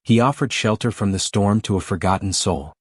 He offered shelter from the storm to a forgotten soul.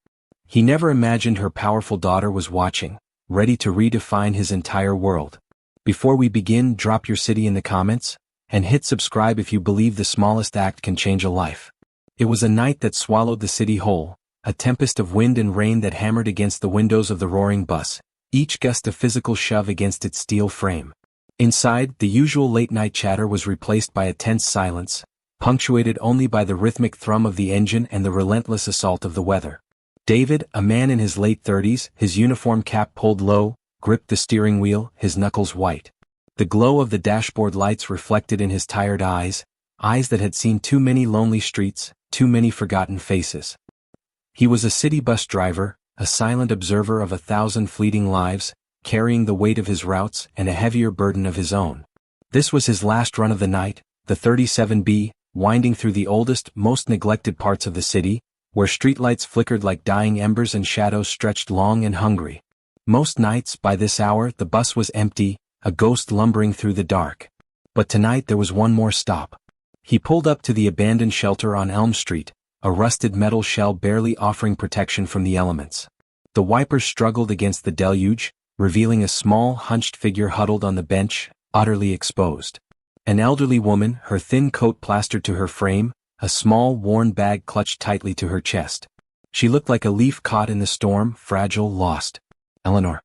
He never imagined her powerful daughter was watching, ready to redefine his entire world. Before we begin, drop your city in the comments, and hit subscribe if you believe the smallest act can change a life. It was a night that swallowed the city whole, a tempest of wind and rain that hammered against the windows of the roaring bus, each gust a physical shove against its steel frame. Inside, the usual late-night chatter was replaced by a tense silence, punctuated only by the rhythmic thrum of the engine and the relentless assault of the weather. David, a man in his late 30s, his uniform cap pulled low, gripped the steering wheel, his knuckles white. The glow of the dashboard lights reflected in his tired eyes that had seen too many lonely streets, too many forgotten faces. He was a city bus driver, a silent observer of 1,000 fleeting lives, carrying the weight of his routes and a heavier burden of his own. This was his last run of the night, the 37B, winding through the oldest, most neglected parts of the city, where streetlights flickered like dying embers and shadows stretched long and hungry. Most nights, by this hour, the bus was empty, a ghost lumbering through the dark. But tonight there was one more stop. He pulled up to the abandoned shelter on Elm Street, a rusted metal shell barely offering protection from the elements. The wipers struggled against the deluge, revealing a small, hunched figure huddled on the bench, utterly exposed. An elderly woman, her thin coat plastered to her frame, a small, worn bag clutched tightly to her chest. She looked like a leaf caught in the storm, fragile, lost. Eleanor.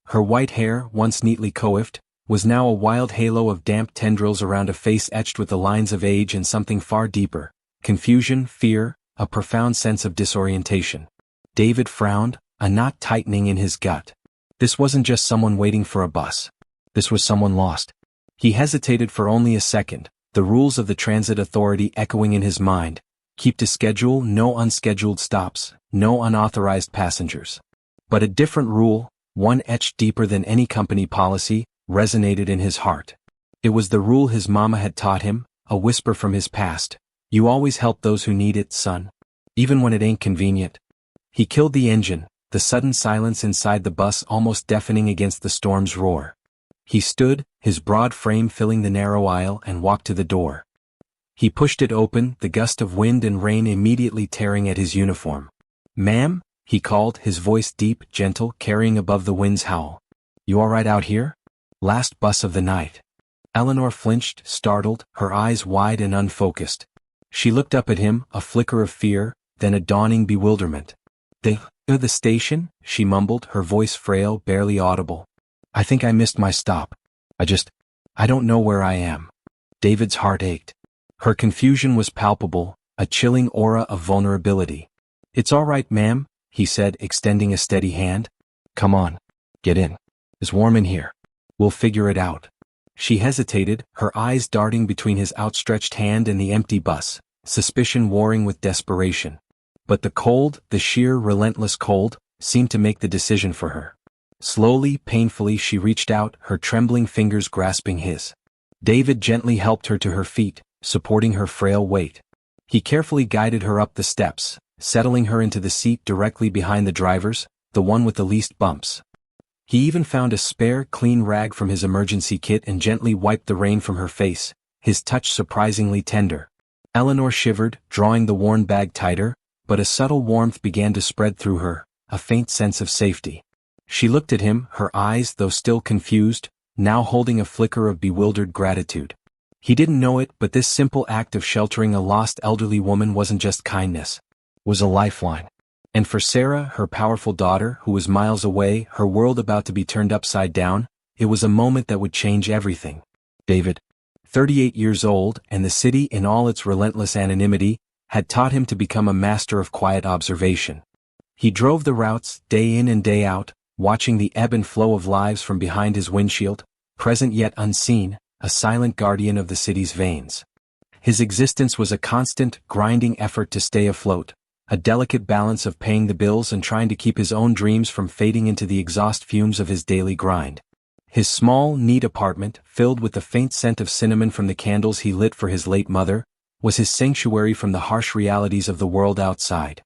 Her white hair, once neatly coiffed, was now a wild halo of damp tendrils around a face etched with the lines of age and something far deeper: confusion, fear, a profound sense of disorientation. David frowned, a knot tightening in his gut. This wasn't just someone waiting for a bus. This was someone lost. He hesitated for only a second, the rules of the transit authority echoing in his mind: keep to schedule, no unscheduled stops, no unauthorized passengers. But a different rule, one etched deeper than any company policy, resonated in his heart. It was the rule his mama had taught him, a whisper from his past: you always help those who need it, son. Even when it ain't convenient. He killed the engine, the sudden silence inside the bus almost deafening against the storm's roar. He stood, his broad frame filling the narrow aisle, and walked to the door. He pushed it open, the gust of wind and rain immediately tearing at his uniform. "Ma'am?" he called, his voice deep, gentle, carrying above the wind's howl. "You all right out here? Last bus of the night." Eleanor flinched, startled, her eyes wide and unfocused. She looked up at him, a flicker of fear, then a dawning bewilderment. The station?" she mumbled, her voice frail, barely audible. "I think I missed my stop. I don't know where I am." David's heart ached. Her confusion was palpable, a chilling aura of vulnerability. "It's all right, ma'am," he said, extending a steady hand. "Come on. Get in. It's warm in here. We'll figure it out." She hesitated, her eyes darting between his outstretched hand and the empty bus, suspicion warring with desperation. But the cold, the sheer, relentless cold, seemed to make the decision for her. Slowly, painfully she reached out, her trembling fingers grasping his. David gently helped her to her feet, supporting her frail weight. He carefully guided her up the steps, settling her into the seat directly behind the driver's, the one with the least bumps. He even found a spare, clean rag from his emergency kit and gently wiped the rain from her face, his touch surprisingly tender. Eleanor shivered, drawing the worn bag tighter, but a subtle warmth began to spread through her, a faint sense of safety. She looked at him, her eyes, though still confused, now holding a flicker of bewildered gratitude. He didn't know it, but this simple act of sheltering a lost elderly woman wasn't just kindness. It was a lifeline. And for Sarah, her powerful daughter, who was miles away, her world about to be turned upside down, it was a moment that would change everything. David, 38 years old, and the city in all its relentless anonymity, had taught him to become a master of quiet observation. He drove the routes, day in and day out, watching the ebb and flow of lives from behind his windshield, present yet unseen, a silent guardian of the city's veins. His existence was a constant, grinding effort to stay afloat, a delicate balance of paying the bills and trying to keep his own dreams from fading into the exhaust fumes of his daily grind. His small, neat apartment, filled with the faint scent of cinnamon from the candles he lit for his late mother, was his sanctuary from the harsh realities of the world outside.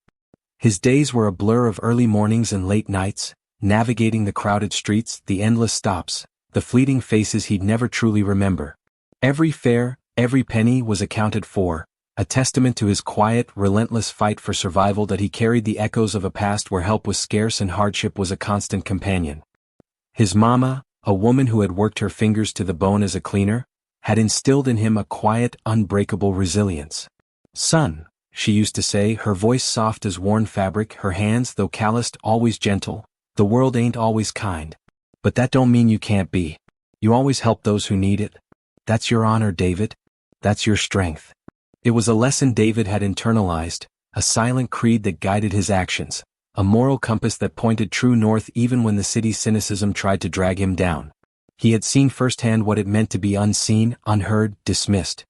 His days were a blur of early mornings and late nights, navigating the crowded streets, the endless stops, the fleeting faces he'd never truly remember. Every fare, every penny was accounted for, a testament to his quiet, relentless fight for survival that he carried the echoes of a past where help was scarce and hardship was a constant companion. His mama, a woman who had worked her fingers to the bone as a cleaner, had instilled in him a quiet, unbreakable resilience. "Son," she used to say, her voice soft as worn fabric, her hands, though calloused, always gentle, "the world ain't always kind. But that don't mean you can't be. You always help those who need it. That's your honor, David. That's your strength." It was a lesson David had internalized, a silent creed that guided his actions, a moral compass that pointed true north even when the city's cynicism tried to drag him down. He had seen firsthand what it meant to be unseen, unheard, dismissed.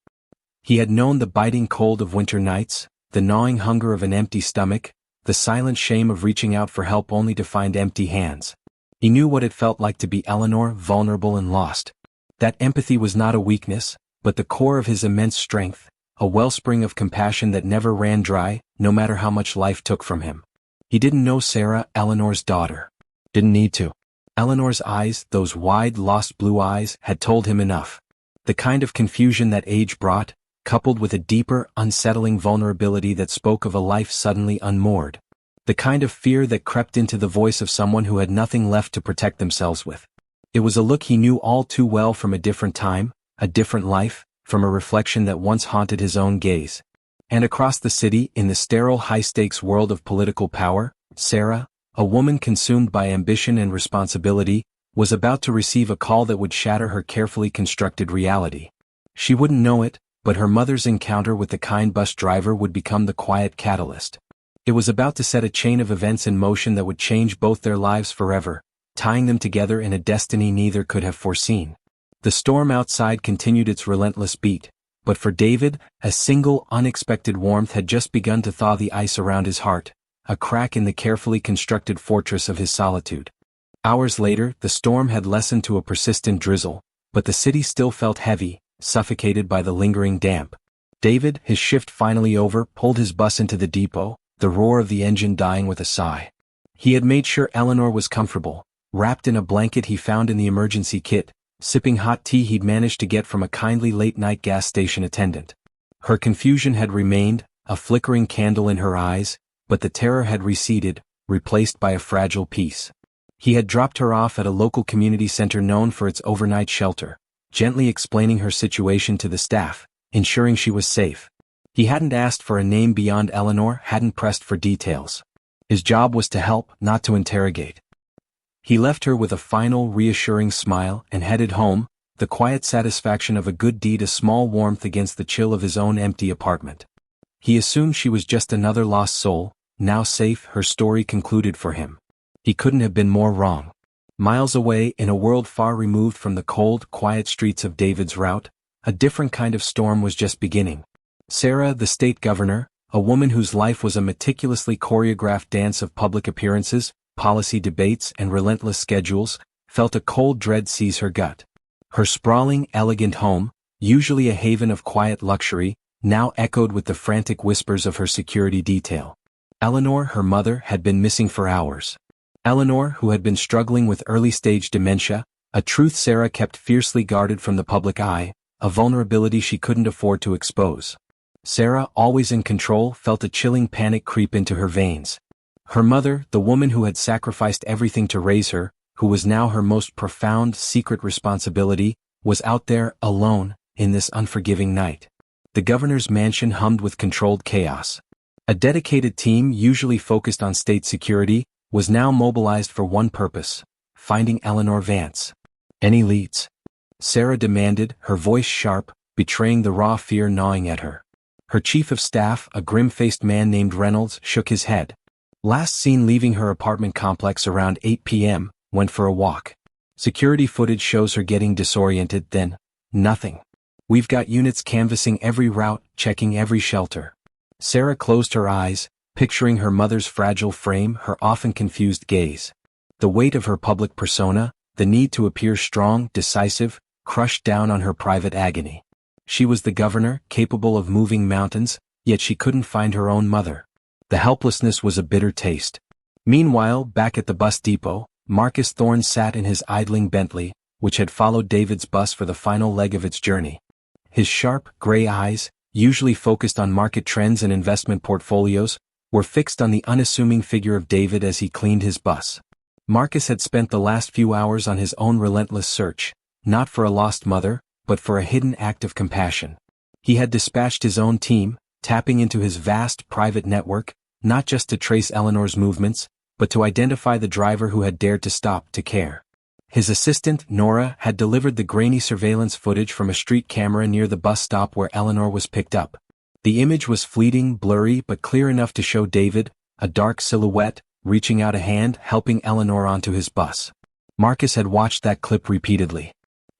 He had known the biting cold of winter nights, the gnawing hunger of an empty stomach, the silent shame of reaching out for help only to find empty hands. He knew what it felt like to be Eleanor, vulnerable and lost. That empathy was not a weakness, but the core of his immense strength, a wellspring of compassion that never ran dry, no matter how much life took from him. He didn't know Sarah, Eleanor's daughter. Didn't need to. Eleanor's eyes, those wide, lost blue eyes, had told him enough. The kind of confusion that age brought, coupled with a deeper, unsettling vulnerability that spoke of a life suddenly unmoored. The kind of fear that crept into the voice of someone who had nothing left to protect themselves with. It was a look he knew all too well from a different time, a different life, from a reflection that once haunted his own gaze. And across the city, in the sterile high-stakes world of political power, Sarah, a woman consumed by ambition and responsibility, was about to receive a call that would shatter her carefully constructed reality. She wouldn't know it, but her mother's encounter with the kind bus driver would become the quiet catalyst. It was about to set a chain of events in motion that would change both their lives forever, tying them together in a destiny neither could have foreseen. The storm outside continued its relentless beat, but for David, a single, unexpected warmth had just begun to thaw the ice around his heart, a crack in the carefully constructed fortress of his solitude. Hours later, the storm had lessened to a persistent drizzle, but the city still felt heavy, suffocated by the lingering damp. David, his shift finally over, pulled his bus into the depot, the roar of the engine dying with a sigh. He had made sure Eleanor was comfortable, wrapped in a blanket he found in the emergency kit, sipping hot tea he'd managed to get from a kindly late-night gas station attendant. Her confusion had remained, a flickering candle in her eyes, but the terror had receded, replaced by a fragile peace. He had dropped her off at a local community center known for its overnight shelter, gently explaining her situation to the staff, ensuring she was safe. He hadn't asked for a name beyond Eleanor, hadn't pressed for details. His job was to help, not to interrogate. He left her with a final, reassuring smile and headed home, the quiet satisfaction of a good deed a small warmth against the chill of his own empty apartment. He assumed she was just another lost soul, now safe, her story concluded for him. He couldn't have been more wrong. Miles away, in a world far removed from the cold, quiet streets of David's route, a different kind of storm was just beginning. Sarah, the state governor, a woman whose life was a meticulously choreographed dance of public appearances, policy debates and relentless schedules, felt a cold dread seize her gut. Her sprawling, elegant home, usually a haven of quiet luxury, now echoed with the frantic whispers of her security detail. Eleanor, her mother, had been missing for hours. Eleanor, who had been struggling with early-stage dementia, a truth Sarah kept fiercely guarded from the public eye, a vulnerability she couldn't afford to expose. Sarah, always in control, felt a chilling panic creep into her veins. Her mother, the woman who had sacrificed everything to raise her, who was now her most profound, secret responsibility, was out there, alone, in this unforgiving night. The governor's mansion hummed with controlled chaos. A dedicated team, usually focused on state security, was now mobilized for one purpose: finding Eleanor Vance. Any leads? Sarah demanded, her voice sharp, betraying the raw fear gnawing at her. Her chief of staff, a grim-faced man named Reynolds, shook his head. Last seen leaving her apartment complex around 8 p.m., went for a walk. Security footage shows her getting disoriented, then, nothing. We've got units canvassing every route, checking every shelter. Sarah closed her eyes, picturing her mother's fragile frame, her often confused gaze. The weight of her public persona, the need to appear strong, decisive, crushed down on her private agony. She was the governor, capable of moving mountains, yet she couldn't find her own mother. The helplessness was a bitter taste. Meanwhile, back at the bus depot, Marcus Thorne sat in his idling Bentley, which had followed David's bus for the final leg of its journey. His sharp, gray eyes, usually focused on market trends and investment portfolios, were fixed on the unassuming figure of David as he cleaned his bus. Marcus had spent the last few hours on his own relentless search, not for a lost mother, but for a hidden act of compassion. He had dispatched his own team, tapping into his vast private network, not just to trace Eleanor's movements, but to identify the driver who had dared to stop to care. His assistant, Nora, had delivered the grainy surveillance footage from a street camera near the bus stop where Eleanor was picked up. The image was fleeting, blurry, but clear enough to show David, a dark silhouette, reaching out a hand, helping Eleanor onto his bus. Marcus had watched that clip repeatedly.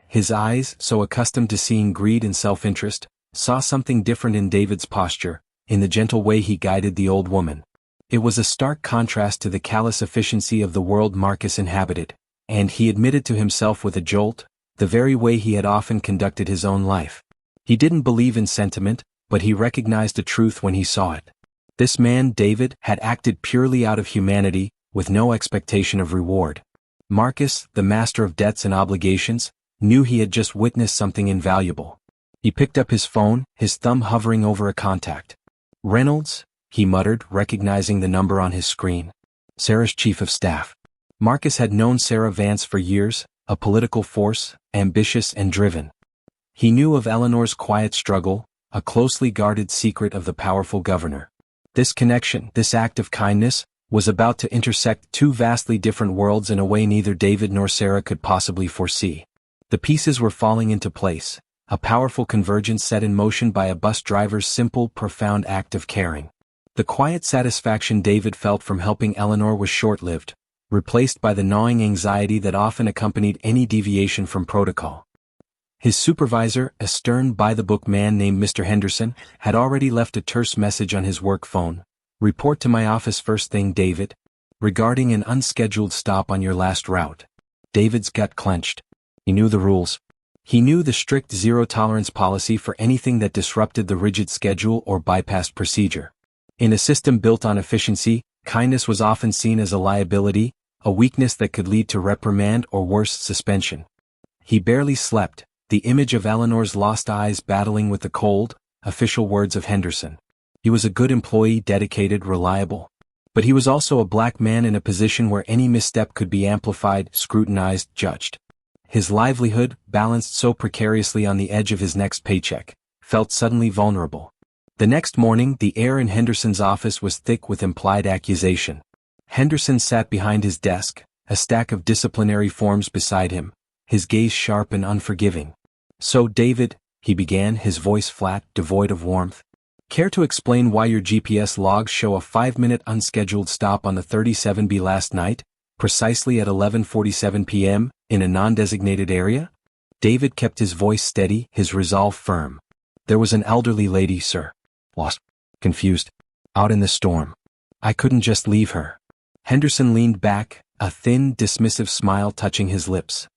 His eyes, so accustomed to seeing greed and self-interest, saw something different in David's posture, in the gentle way he guided the old woman. It was a stark contrast to the callous efficiency of the world Marcus inhabited, and he admitted to himself with a jolt, the very way he had often conducted his own life. He didn't believe in sentiment, but he recognized a truth when he saw it. This man, David, had acted purely out of humanity, with no expectation of reward. Marcus, the master of debts and obligations, knew he had just witnessed something invaluable. He picked up his phone, his thumb hovering over a contact. "Reynolds," he muttered, recognizing the number on his screen. Sarah's chief of staff. Marcus had known Sarah Vance for years, a political force, ambitious and driven. He knew of Eleanor's quiet struggle, a closely guarded secret of the powerful governor. This connection, this act of kindness, was about to intersect two vastly different worlds in a way neither David nor Sarah could possibly foresee. The pieces were falling into place, a powerful convergence set in motion by a bus driver's simple, profound act of caring. The quiet satisfaction David felt from helping Eleanor was short-lived, replaced by the gnawing anxiety that often accompanied any deviation from protocol. His supervisor, a stern by-the-book man named Mr. Henderson, had already left a terse message on his work phone. "Report to my office first thing, David. Regarding an unscheduled stop on your last route." David's gut clenched. He knew the rules. He knew the strict zero-tolerance policy for anything that disrupted the rigid schedule or bypassed procedure. In a system built on efficiency, kindness was often seen as a liability, a weakness that could lead to reprimand or worse, suspension. He barely slept, the image of Eleanor's lost eyes battling with the cold, official words of Henderson. He was a good employee, dedicated, reliable. But he was also a black man in a position where any misstep could be amplified, scrutinized, judged. His livelihood, balanced so precariously on the edge of his next paycheck, felt suddenly vulnerable. The next morning, the air in Henderson's office was thick with implied accusation. Henderson sat behind his desk, a stack of disciplinary forms beside him, his gaze sharp and unforgiving. "So, David," he began, his voice flat, devoid of warmth, "care to explain why your GPS logs show a 5-minute unscheduled stop on the 37B last night, precisely at 11:47 p.m., in a non-designated area?" David kept his voice steady, his resolve firm. "There was an elderly lady, sir. Lost. Confused. Out in the storm. I couldn't just leave her." Henderson leaned back, a thin, dismissive smile touching his lips.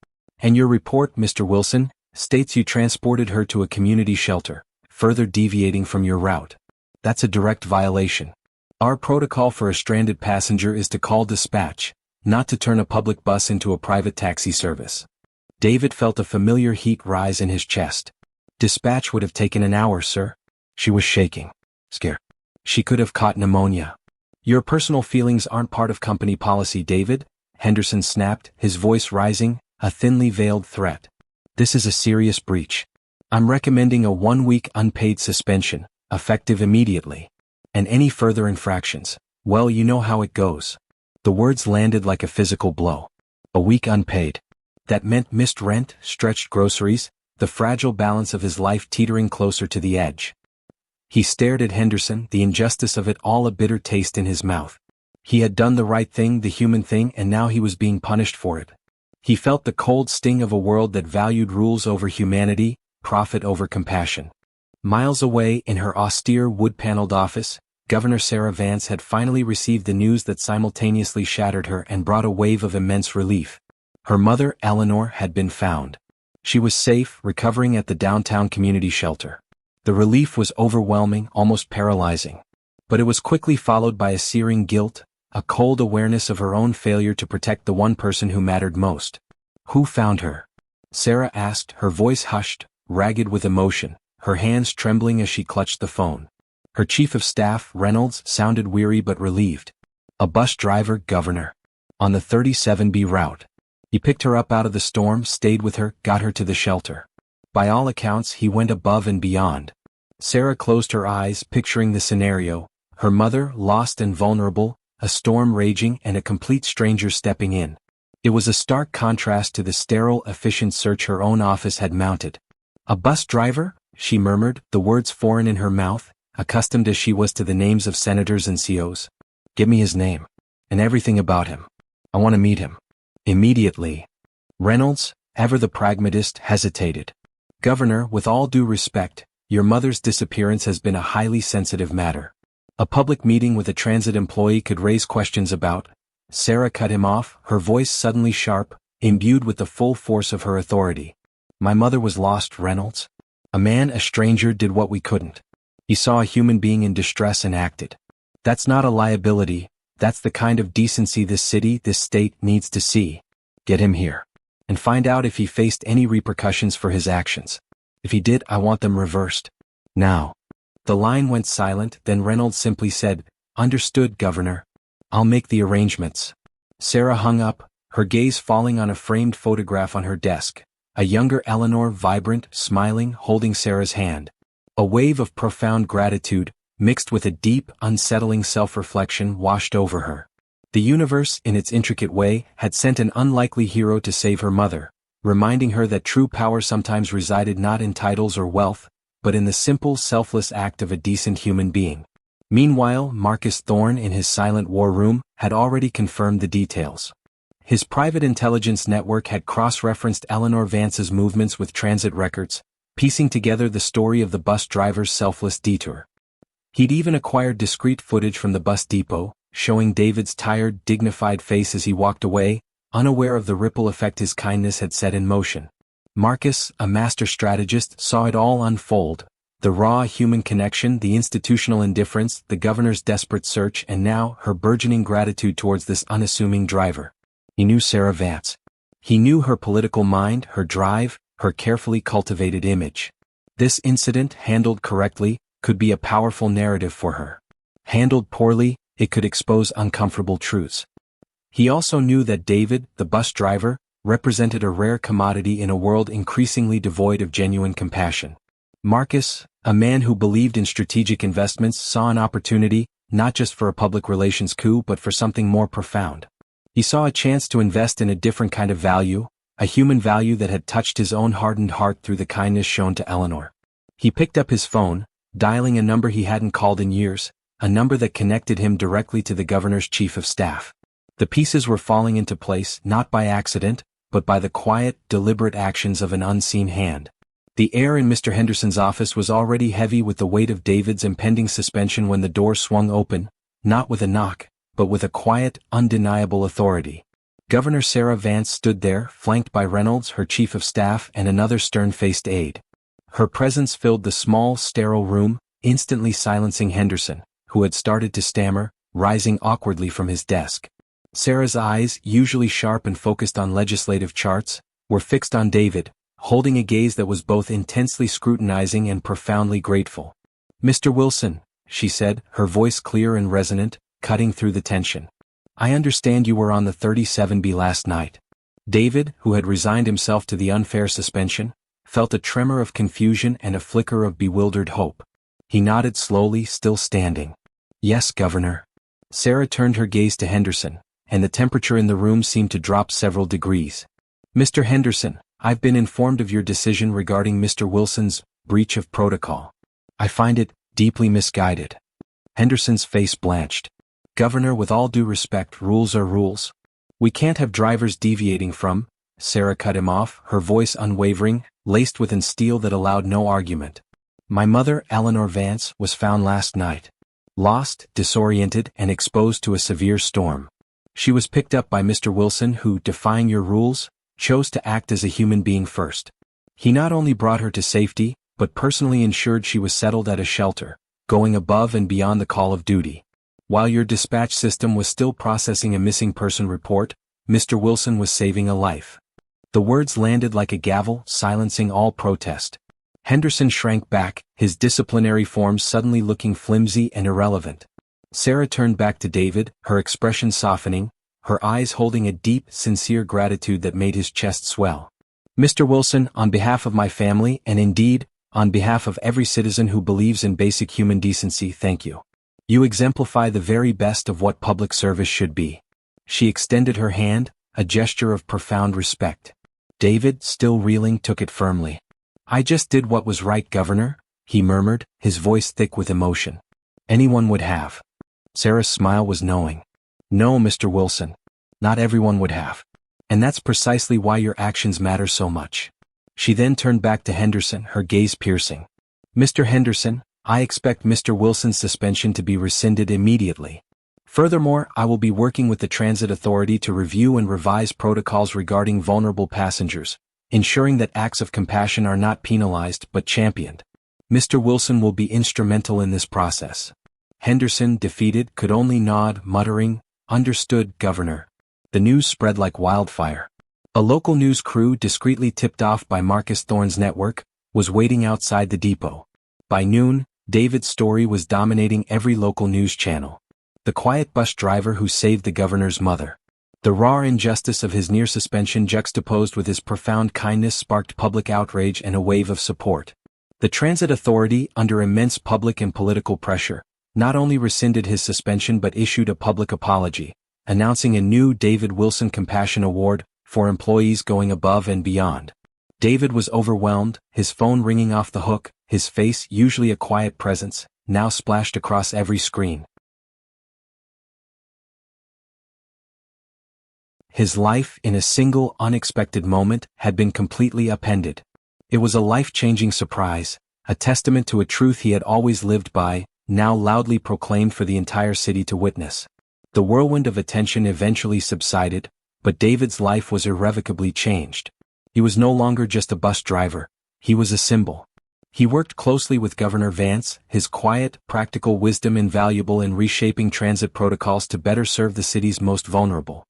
"And your report, Mr. Wilson, states you transported her to a community shelter, further deviating from your route. That's a direct violation. Our protocol for a stranded passenger is to call dispatch, not to turn a public bus into a private taxi service." David felt a familiar heat rise in his chest. "Dispatch would have taken an hour, sir." She was shaking. Scared. She could have caught pneumonia. "Your personal feelings aren't part of company policy, David," Henderson snapped, his voice rising, a thinly veiled threat. "This is a serious breach. I'm recommending a 1-week unpaid suspension, effective immediately. And any further infractions, well, you know how it goes." The words landed like a physical blow. A week unpaid. That meant missed rent, stretched groceries, the fragile balance of his life teetering closer to the edge. He stared at Henderson, the injustice of it all a bitter taste in his mouth. He had done the right thing, the human thing, and now he was being punished for it. He felt the cold sting of a world that valued rules over humanity, profit over compassion. Miles away, in her austere wood-paneled office, Governor Sarah Vance had finally received the news that simultaneously shattered her and brought a wave of immense relief. Her mother, Eleanor, had been found. She was safe, recovering at the downtown community shelter. The relief was overwhelming, almost paralyzing. But it was quickly followed by a searing guilt, a cold awareness of her own failure to protect the one person who mattered most. "Who found her?" Sarah asked, her voice hushed, ragged with emotion, her hands trembling as she clutched the phone. Her chief of staff, Reynolds, sounded weary but relieved. A bus driver, Governor. On the 37B route. He picked her up out of the storm, stayed with her, got her to the shelter. By all accounts, he went above and beyond. Sarah closed her eyes, picturing the scenario. Her mother, lost and vulnerable, a storm raging and a complete stranger stepping in. It was a stark contrast to the sterile, efficient search her own office had mounted. A bus driver? She murmured, the words foreign in her mouth, accustomed as she was to the names of senators and COs. Give me his name. And everything about him. I want to meet him. Immediately. Reynolds, ever the pragmatist, hesitated. Governor, with all due respect, your mother's disappearance has been a highly sensitive matter. A public meeting with a transit employee could raise questions about. Sarah cut him off, her voice suddenly sharp, imbued with the full force of her authority. My mother was lost, Reynolds. A man, a stranger, did what we couldn't. He saw a human being in distress and acted. That's not a liability, that's the kind of decency this city, this state, needs to see. Get him here. And find out if he faced any repercussions for his actions. If he did, I want them reversed. Now. The line went silent, then Reynolds simply said, Understood, Governor. I'll make the arrangements. Sarah hung up, her gaze falling on a framed photograph on her desk. A younger Eleanor, vibrant, smiling, holding Sarah's hand. A wave of profound gratitude, mixed with a deep, unsettling self-reflection, washed over her. The universe, in its intricate way, had sent an unlikely hero to save her mother, reminding her that true power sometimes resided not in titles or wealth, but in the simple, selfless act of a decent human being. Meanwhile, Marcus Thorne in his silent war room had already confirmed the details. His private intelligence network had cross-referenced Eleanor Vance's movements with transit records, piecing together the story of the bus driver's selfless detour. He'd even acquired discrete footage from the bus depot, showing David's tired, dignified face as he walked away, unaware of the ripple effect his kindness had set in motion. Marcus, a master strategist, saw it all unfold. The raw human connection, the institutional indifference, the governor's desperate search, and now, her burgeoning gratitude towards this unassuming driver. He knew Sarah Vance. He knew her political mind, her drive, her carefully cultivated image. This incident, handled correctly, could be a powerful narrative for her. Handled poorly, it could expose uncomfortable truths. He also knew that David, the bus driver, represented a rare commodity in a world increasingly devoid of genuine compassion. Marcus, a man who believed in strategic investments, saw an opportunity, not just for a public relations coup but for something more profound. He saw a chance to invest in a different kind of value, a human value that had touched his own hardened heart through the kindness shown to Eleanor. He picked up his phone, dialing a number he hadn't called in years, a number that connected him directly to the governor's chief of staff. The pieces were falling into place, not by accident, but by the quiet, deliberate actions of an unseen hand. The air in Mr. Henderson's office was already heavy with the weight of David's impending suspension when the door swung open, not with a knock, but with a quiet, undeniable authority. Governor Sarah Vance stood there, flanked by Reynolds, her chief of staff, and another stern-faced aide. Her presence filled the small, sterile room, instantly silencing Henderson, who had started to stammer, rising awkwardly from his desk. Sarah's eyes, usually sharp and focused on legislative charts, were fixed on David, holding a gaze that was both intensely scrutinizing and profoundly grateful. Mr. Wilson, she said, her voice clear and resonant, cutting through the tension. I understand you were on the 37B last night. David, who had resigned himself to the unfair suspension, felt a tremor of confusion and a flicker of bewildered hope. He nodded slowly, still standing. Yes, Governor. Sarah turned her gaze to Henderson, and the temperature in the room seemed to drop several degrees. Mr. Henderson, I've been informed of your decision regarding Mr. Wilson's breach of protocol. I find it deeply misguided. Henderson's face blanched. Governor, with all due respect, rules are rules. We can't have drivers deviating from. Sarah cut him off, her voice unwavering, laced with steel that allowed no argument. My mother, Eleanor Vance, was found last night. Lost, disoriented, and exposed to a severe storm. She was picked up by Mr. Wilson who, defying your rules, chose to act as a human being first. He not only brought her to safety, but personally ensured she was settled at a shelter, going above and beyond the call of duty. While your dispatch system was still processing a missing person report, Mr. Wilson was saving a life. The words landed like a gavel, silencing all protest. Henderson shrank back, his disciplinary form suddenly looking flimsy and irrelevant. Sarah turned back to David, her expression softening, her eyes holding a deep, sincere gratitude that made his chest swell. "Mr. Wilson, on behalf of my family, and indeed, on behalf of every citizen who believes in basic human decency, thank you. You exemplify the very best of what public service should be." She extended her hand, a gesture of profound respect. David, still reeling, took it firmly. "I just did what was right, Governor," he murmured, his voice thick with emotion. "Anyone would have." Sarah's smile was knowing. "No, Mr. Wilson. Not everyone would have. And that's precisely why your actions matter so much." She then turned back to Henderson, her gaze piercing. "Mr. Henderson, I expect Mr. Wilson's suspension to be rescinded immediately. Furthermore, I will be working with the Transit Authority to review and revise protocols regarding vulnerable passengers, ensuring that acts of compassion are not penalized but championed. Mr. Wilson will be instrumental in this process." Henderson, defeated, could only nod, muttering, "Understood, Governor." The news spread like wildfire. A local news crew, discreetly tipped off by Marcus Thorne's network, was waiting outside the depot. By noon, David's story was dominating every local news channel. The quiet bus driver who saved the governor's mother. The raw injustice of his near suspension juxtaposed with his profound kindness sparked public outrage and a wave of support. The Transit Authority, under immense public and political pressure, not only rescinded his suspension but issued a public apology, announcing a new David Wilson Compassion Award for employees going above and beyond. David was overwhelmed, his phone ringing off the hook, his face, usually a quiet presence, now splashed across every screen. His life, in a single, unexpected moment, had been completely upended. It was a life-changing surprise, a testament to a truth he had always lived by, now loudly proclaimed for the entire city to witness. The whirlwind of attention eventually subsided, but David's life was irrevocably changed. He was no longer just a bus driver, he was a symbol. He worked closely with Governor Vance, his quiet, practical wisdom invaluable in reshaping transit protocols to better serve the city's most vulnerable.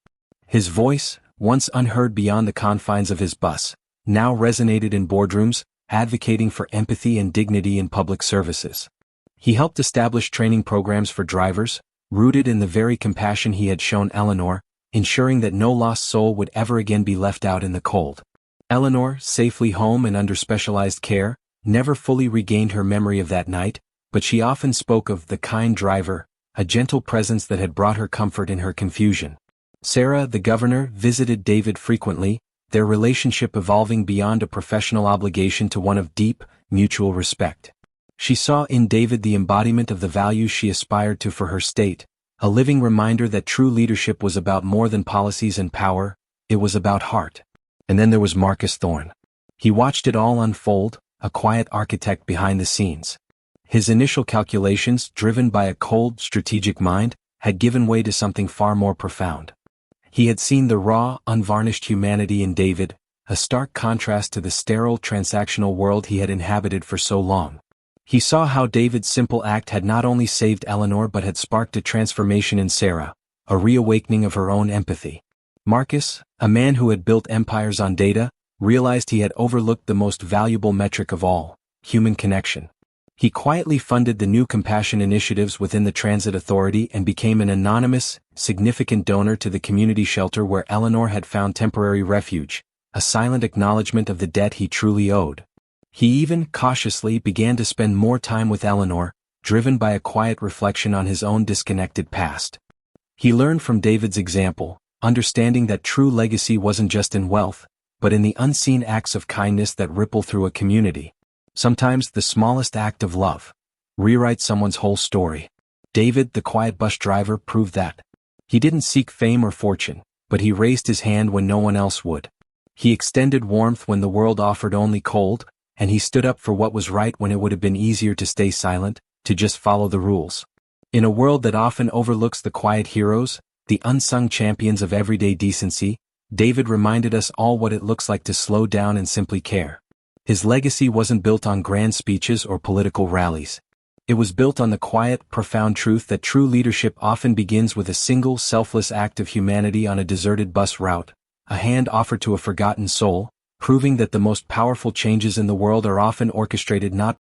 His voice, once unheard beyond the confines of his bus, now resonated in boardrooms, advocating for empathy and dignity in public services. He helped establish training programs for drivers, rooted in the very compassion he had shown Eleanor, ensuring that no lost soul would ever again be left out in the cold. Eleanor, safely home and under specialized care, never fully regained her memory of that night, but she often spoke of the kind driver, a gentle presence that had brought her comfort in her confusion. Sarah, the governor, visited David frequently, their relationship evolving beyond a professional obligation to one of deep, mutual respect. She saw in David the embodiment of the values she aspired to for her state, a living reminder that true leadership was about more than policies and power, it was about heart. And then there was Marcus Thorne. He watched it all unfold, a quiet architect behind the scenes. His initial calculations, driven by a cold, strategic mind, had given way to something far more profound. He had seen the raw, unvarnished humanity in David, a stark contrast to the sterile, transactional world he had inhabited for so long. He saw how David's simple act had not only saved Eleanor but had sparked a transformation in Sarah, a reawakening of her own empathy. Marcus, a man who had built empires on data, realized he had overlooked the most valuable metric of all, human connection. He quietly funded the new compassion initiatives within the Transit Authority and became an anonymous, significant donor to the community shelter where Eleanor had found temporary refuge, a silent acknowledgement of the debt he truly owed. He even, cautiously, began to spend more time with Eleanor, driven by a quiet reflection on his own disconnected past. He learned from David's example, understanding that true legacy wasn't just in wealth, but in the unseen acts of kindness that ripple through a community. Sometimes the smallest act of love rewrites someone's whole story. David, the quiet bus driver, proved that. He didn't seek fame or fortune, but he raised his hand when no one else would. He extended warmth when the world offered only cold, and he stood up for what was right when it would have been easier to stay silent, to just follow the rules. In a world that often overlooks the quiet heroes, the unsung champions of everyday decency, David reminded us all what it looks like to slow down and simply care. His legacy wasn't built on grand speeches or political rallies. It was built on the quiet, profound truth that true leadership often begins with a single, selfless act of humanity on a deserted bus route, a hand offered to a forgotten soul, proving that the most powerful changes in the world are often orchestrated not